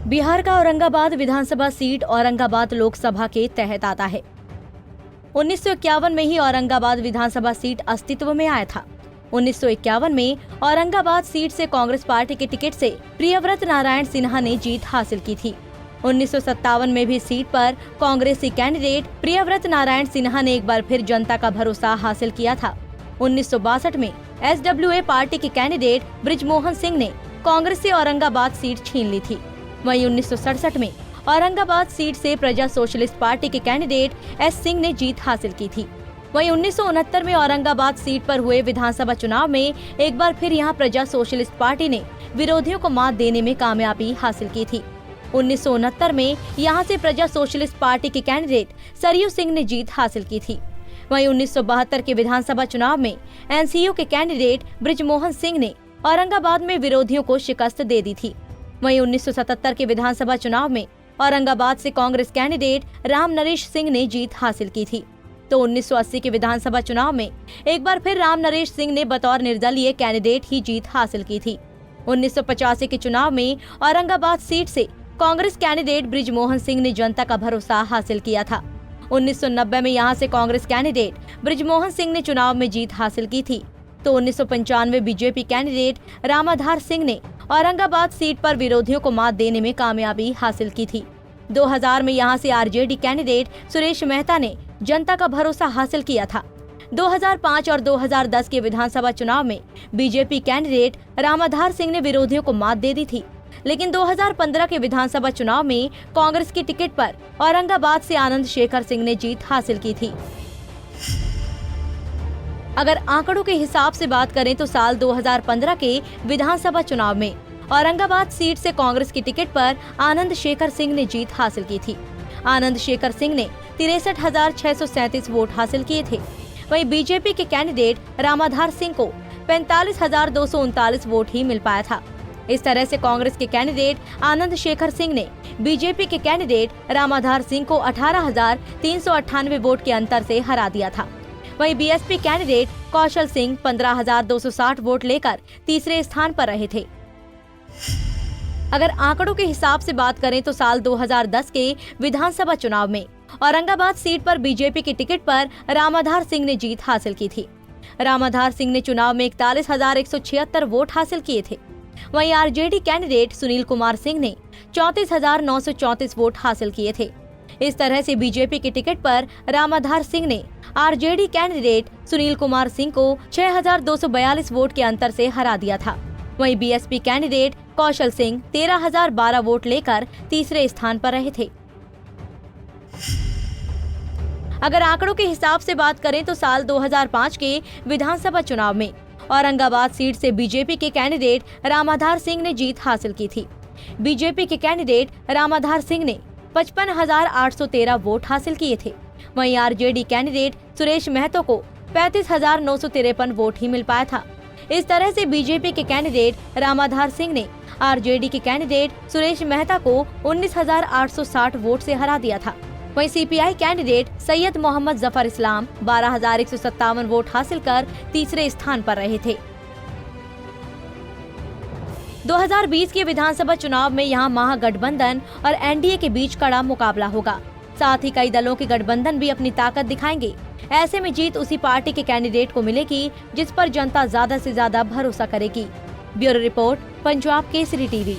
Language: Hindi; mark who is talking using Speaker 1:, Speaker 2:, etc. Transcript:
Speaker 1: बिहार का औरंगाबाद विधानसभा सीट औरंगाबाद लोकसभा के तहत आता है। 1951 में ही औरंगाबाद विधानसभा सीट अस्तित्व में आया था। 1951 में औरंगाबाद सीट से कांग्रेस पार्टी के टिकट से प्रियव्रत नारायण सिन्हा ने जीत हासिल की थी। 1957 में भी सीट पर कांग्रेसी कैंडिडेट प्रियव्रत नारायण सिन्हा ने एक बार फिर जनता का भरोसा हासिल किया था। 1962 में SWA पार्टी के कैंडिडेट बृजमोहन सिंह ने कांग्रेस से औरंगाबाद सीट छीन ली थी। वहीं 1967 में औरंगाबाद सीट से प्रजा सोशलिस्ट पार्टी के कैंडिडेट S सिंह ने जीत हासिल की थी। वहीं 1969 में औरंगाबाद सीट पर हुए विधानसभा चुनाव में एक बार फिर यहां प्रजा सोशलिस्ट पार्टी ने विरोधियों को मात देने में कामयाबी हासिल की थी। 1969 में यहां से प्रजा सोशलिस्ट पार्टी के कैंडिडेट सरयू सिंह ने जीत हासिल की थी। वहीं 1972 के विधानसभा चुनाव में NCU के कैंडिडेट बृजमोहन सिंह ने औरंगाबाद में विरोधियों को शिकस्त दे दी थी। वहीं 1977 के विधानसभा चुनाव में औरंगाबाद से कांग्रेस कैंडिडेट राम नरेश सिंह ने जीत हासिल की थी। तो 1980 के विधानसभा चुनाव में एक बार फिर राम नरेश सिंह ने बतौर निर्दलीय कैंडिडेट ही जीत हासिल की थी। 1985 के चुनाव में औरंगाबाद सीट से कांग्रेस कैंडिडेट बृजमोहन सिंह ने जनता का भरोसा हासिल किया था। 1990 में यहां से कांग्रेस कैंडिडेट बृजमोहन सिंह ने चुनाव में जीत हासिल की थी। तो 1995 बीजेपी कैंडिडेट रामाधार सिंह ने औरंगाबाद सीट पर विरोधियों को मात देने में कामयाबी हासिल की थी। 2000 में यहां से RJD कैंडिडेट सुरेश मेहता ने जनता का भरोसा हासिल किया था। 2005 और 2010 के विधानसभा चुनाव में बीजेपी कैंडिडेट रामाधार सिंह ने विरोधियों को मात दे दी थी, लेकिन 2015 के विधानसभा चुनाव में कांग्रेस की टिकट पर औरंगाबाद से आनंद शेखर सिंह ने जीत हासिल की थी। अगर आंकड़ों के हिसाब से बात करें तो साल 2015 के विधानसभा चुनाव में औरंगाबाद सीट से कांग्रेस की टिकट पर आनंद शेखर सिंह ने जीत हासिल की थी। आनंद शेखर सिंह ने 63,637 वोट हासिल किए थे। वहीं बीजेपी के कैंडिडेट रामाधार सिंह को 45,239 वोट ही मिल पाया था। इस तरह से कांग्रेस के कैंडिडेट आनंद शेखर सिंह ने बीजेपी के कैंडिडेट रामाधार सिंह को 18,398 वोट के अंतर से हरा दिया था। वहीं BSP कैंडिडेट कौशल सिंह 15,260 वोट लेकर तीसरे स्थान पर रहे थे। अगर आंकड़ों के हिसाब से बात करें तो साल 2010 के विधानसभा चुनाव में औरंगाबाद सीट पर बीजेपी की टिकट पर रामाधार सिंह ने जीत हासिल की थी। रामाधार सिंह ने चुनाव में 41,176 वोट हासिल किए थे। वहीं RJD कैंडिडेट सुनील कुमार सिंह ने 34,934 वोट हासिल किए थे। इस तरह से बीजेपी की टिकट पर रामाधार सिंह ने RJD कैंडिडेट सुनील कुमार सिंह को 6,242 वोट के अंतर से हरा दिया था। वहीं BSP कैंडिडेट कौशल सिंह 13,012 वोट लेकर तीसरे स्थान पर रहे थे। अगर आंकड़ों के हिसाब से बात करें तो साल 2005 के विधानसभा चुनाव में औरंगाबाद सीट से बीजेपी के कैंडिडेट रामाधार सिंह ने जीत हासिल की थी। बीजेपी के कैंडिडेट रामाधार सिंह ने 55,813 वोट हासिल किए थे। वहीं RJD कैंडिडेट सुरेश महतो को 35,953 वोट ही मिल पाया था। इस तरह से बीजेपी के कैंडिडेट रामाधार सिंह ने RJD के कैंडिडेट सुरेश मेहता को 19,860 वोट से हरा दिया था। वहीं CPI candidate Syed Mohammad Zafar Islam 12,157 vote हासिल कर तीसरे स्थान पर रहे थे। 2020 के विधानसभा चुनाव में यहां महागठबंधन और NDA के बीच कड़ा मुकाबला होगा। साथ ही कई दलों के गठबंधन भी अपनी ताकत दिखाएंगे। ऐसे में जीत उसी पार्टी के कैंडिडेट को मिलेगी जिस पर जनता ज्यादा से ज्यादा भरोसा करेगी। Bureau report, Punjab Kesari TV।